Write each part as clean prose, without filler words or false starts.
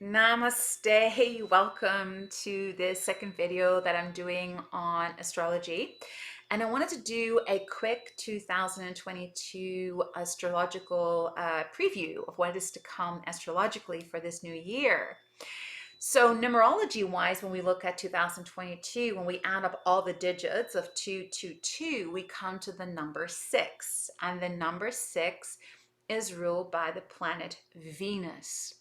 Namaste. Welcome to this second video that I'm doing on astrology. And I wanted to do a quick 2022 astrological preview of what is to come astrologically for this new year. So numerology wise, when we look at 2022, when we add up all the digits of 222, we come to the number 6. And the number 6 is ruled by the planet Venus.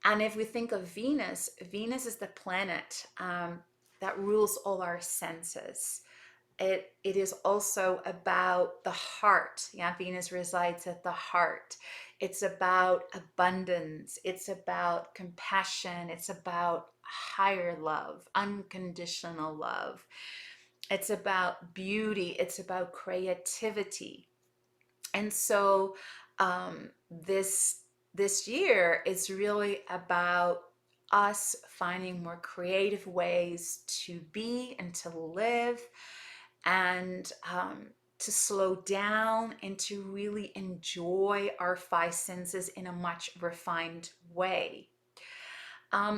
And if we think of Venus, Venus is the planet that rules all our senses. It is also about the heart. Yeah, Venus resides at the heart. It's about abundance. It's about compassion. It's about higher love, unconditional love. It's about beauty. It's about creativity. And so this year is really about us finding more creative ways to be and to live, and to slow down and to really enjoy our five senses in a much refined way.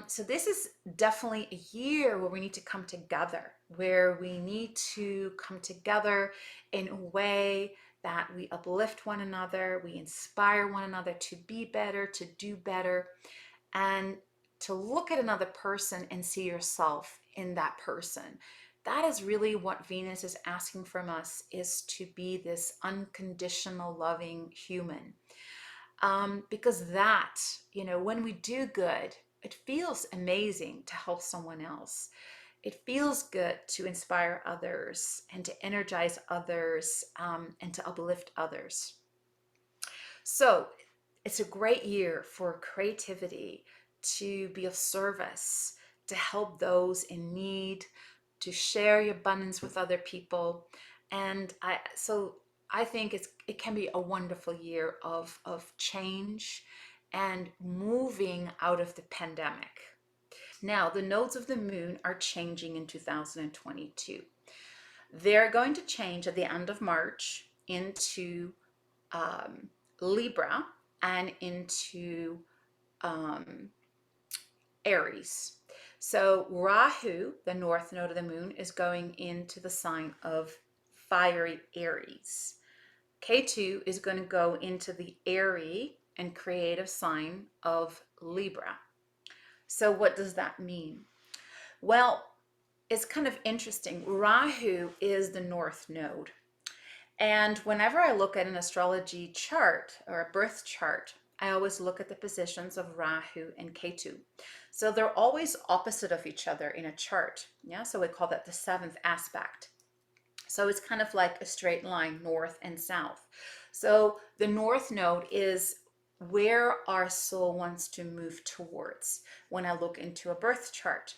So this is definitely a year where we need to come together, where we need to come together in a way that we uplift one another, we inspire one another to be better, to do better, and to look at another person and see yourself in that person. That is really what Venus is asking from us, is to be this unconditional loving human. Because that, when we do good, it feels amazing to help someone else. It feels good to inspire others and to energize others, and to uplift others. So it's a great year for creativity, to be of service, to help those in need, to share your abundance with other people. And I think it can be a wonderful year of change and moving out of the pandemic. Now, the nodes of the moon are changing in 2022. They're going to change at the end of March into Libra and into Aries. So Rahu, the north node of the moon, is going into the sign of fiery Aries. Ketu is going to go into the airy and creative sign of Libra. So what does that mean? Well, it's kind of interesting. Rahu is the north node. And whenever I look at an astrology chart or a birth chart, I always look at the positions of Rahu and Ketu. So they're always opposite of each other in a chart. Yeah, so we call that the seventh aspect. So it's kind of like a straight line, north and south. So the north node is where our soul wants to move towards when I look into a birth chart.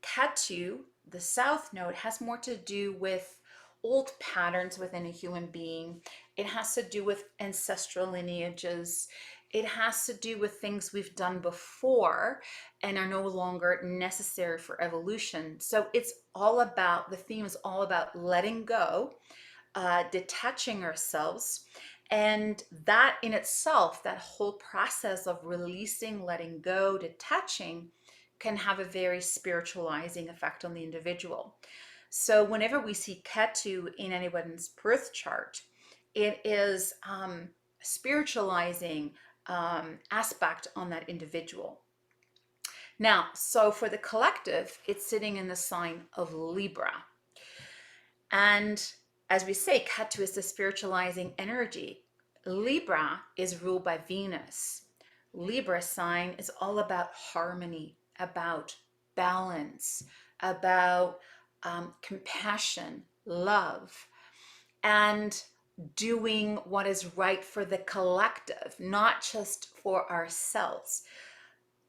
Ketu, the south node, has more to do with old patterns within a human being. It has to do with ancestral lineages. It has to do with things we've done before and are no longer necessary for evolution. So it's all about, the theme is all about letting go, detaching ourselves. And that in itself, that whole process of releasing, letting go, detaching, can have a very spiritualizing effect on the individual. So whenever we see Ketu in anyone's birth chart, it is spiritualizing aspect on that individual. Now, so for the collective, it's sitting in the sign of Libra. And as we say, Ketu is the spiritualizing energy. Libra is ruled by Venus. Libra sign is all about harmony, about balance, about compassion, love, and doing what is right for the collective, not just for ourselves.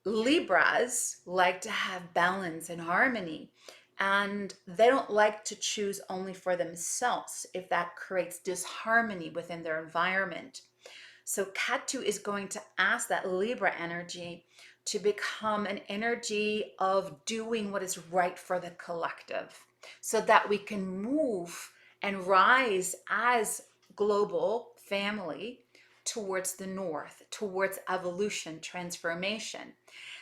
Libras like to have balance and harmony, and they don't like to choose only for themselves if that creates disharmony within their environment. So Ketu is going to ask that Libra energy to become an energy of doing what is right for the collective, so that we can move and rise as global family towards the north, towards evolution, transformation,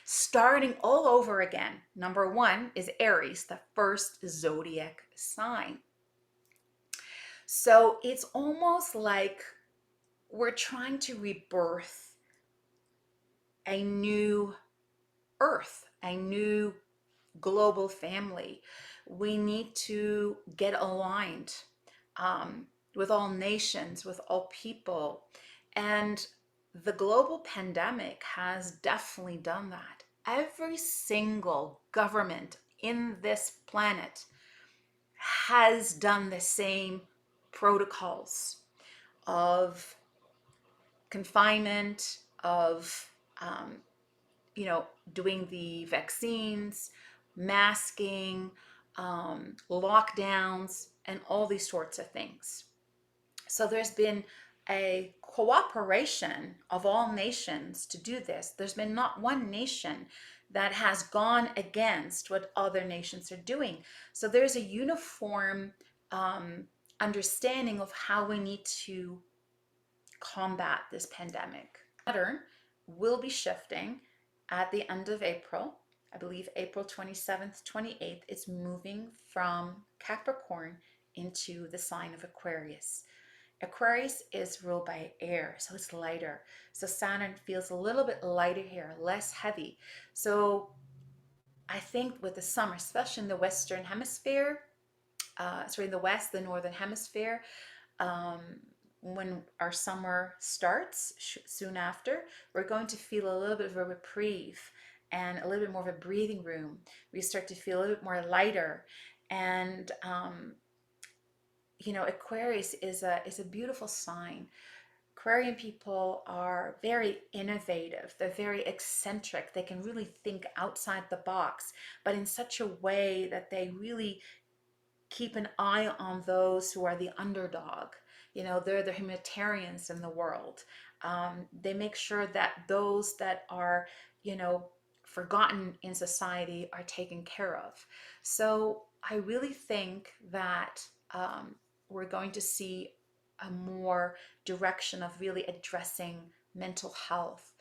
starting all over again. Number one is Aries, the first zodiac sign. So it's almost like we're trying to rebirth a new earth, a new global family. We need to get aligned with all nations, with all people. And the global pandemic has definitely done that. Every single government in this planet has done the same protocols of confinement, of doing the vaccines, masking, lockdowns, and all these sorts of things. So there's been a cooperation of all nations to do this. There's been not one nation that has gone against what other nations are doing. So there's a uniform understanding of how we need to combat this pandemic. Saturn will be shifting at the end of April. I believe April 27th, 28th, it's moving from Capricorn into the sign of Aquarius. Aquarius is ruled by air, so it's lighter. So Saturn feels a little bit lighter here, less heavy. So I think with the summer, especially in the Western Hemisphere, the West, the Northern Hemisphere, um, when our summer starts soon after, we're going to feel a little bit of a reprieve and a little bit more of a breathing room. We start to feel a little bit more lighter. And, Aquarius is a beautiful sign. Aquarian people are very innovative. They're very eccentric. They can really think outside the box, but in such a way that they really keep an eye on those who are the underdog. They're the humanitarians in the world. They make sure that those that are, forgotten in society are taken care of. So I really think that we're going to see a more direction of really addressing mental health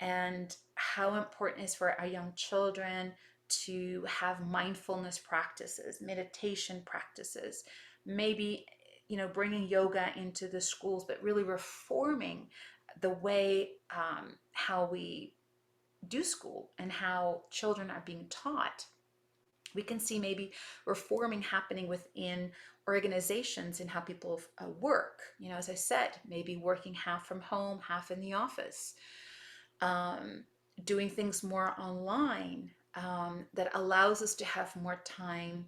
and how important it is for our young children to have mindfulness practices, meditation practices, maybe bringing yoga into the schools, but really reforming the way how we do school and how children are being taught. We can see maybe reforming happening within organizations and how people work. As I said, maybe working half from home, half in the office, doing things more online, that allows us to have more time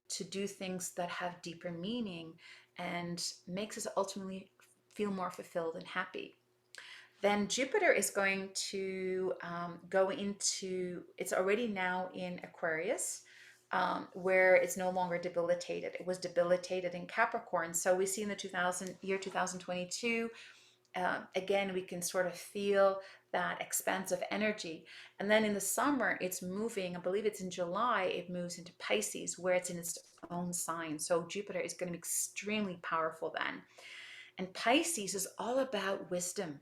to do things that have deeper meaning and makes us ultimately feel more fulfilled and happy. Then Jupiter is going to go into, it's already now in Aquarius, where it's no longer debilitated. It was debilitated in Capricorn. So we see in the year 2022, again, we can sort of feel that expansive energy. And then in the summer, it's moving, I believe it's in July, it moves into Pisces, where it's in its own sign. So Jupiter is going to be extremely powerful then. And Pisces is all about wisdom,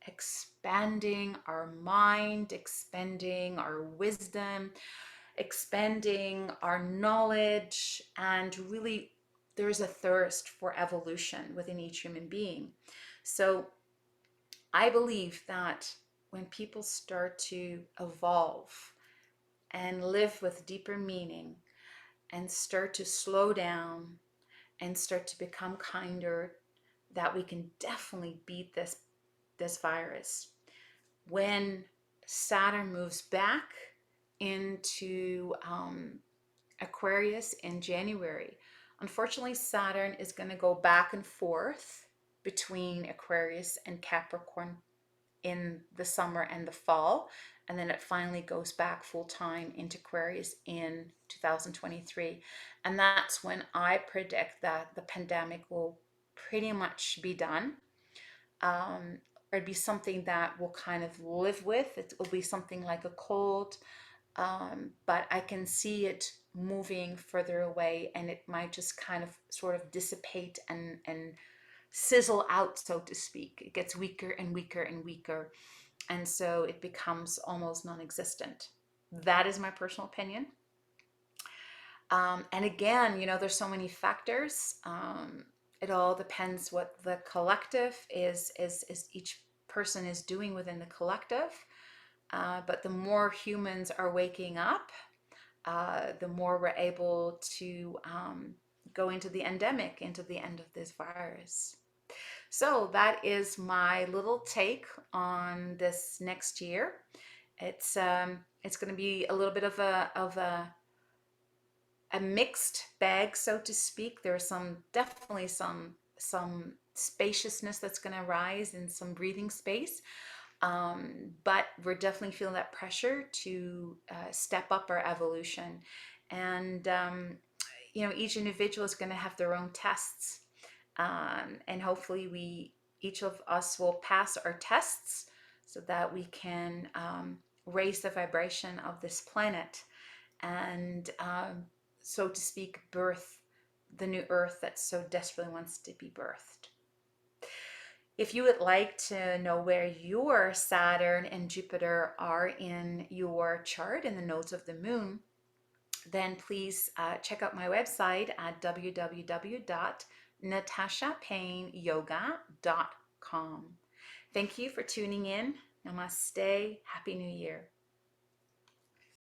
expanding our mind, expanding our wisdom, expanding our knowledge, and really there's a thirst for evolution within each human being. So I believe that when people start to evolve and live with deeper meaning and start to slow down and start to become kinder, that we can definitely beat this virus. When Saturn moves back into Aquarius in January, unfortunately Saturn is going to go back and forth between Aquarius and Capricorn in the summer and the fall, and then it finally goes back full time into Aquarius in 2023. And that's when I predict that the pandemic will pretty much be done. It'd be something that we'll kind of live with. It will be something like a cold, but I can see it moving further away, and it might just kind of sort of dissipate and sizzle out, so to speak. It gets weaker and weaker and weaker. And so it becomes almost non-existent. That is my personal opinion. And again, there's so many factors. It all depends what the collective is each person is doing within the collective. But the more humans are waking up, the more we're able to go into the endemic, into the end of this virus. So that is my little take on this next year. It's going to be a little bit of a mixed bag, so to speak. There's definitely some spaciousness that's going to rise and some breathing space. But we're definitely feeling that pressure to step up our evolution. And, each individual is going to have their own tests. And hopefully each of us will pass our tests so that we can raise the vibration of this planet and, so to speak, birth the new earth that so desperately wants to be birthed. If you would like to know where your Saturn and Jupiter are in your chart, in the nodes of the moon, then please check out my website at www.natashapaineyoga.com. Thank you for tuning in. Namaste. Happy New Year.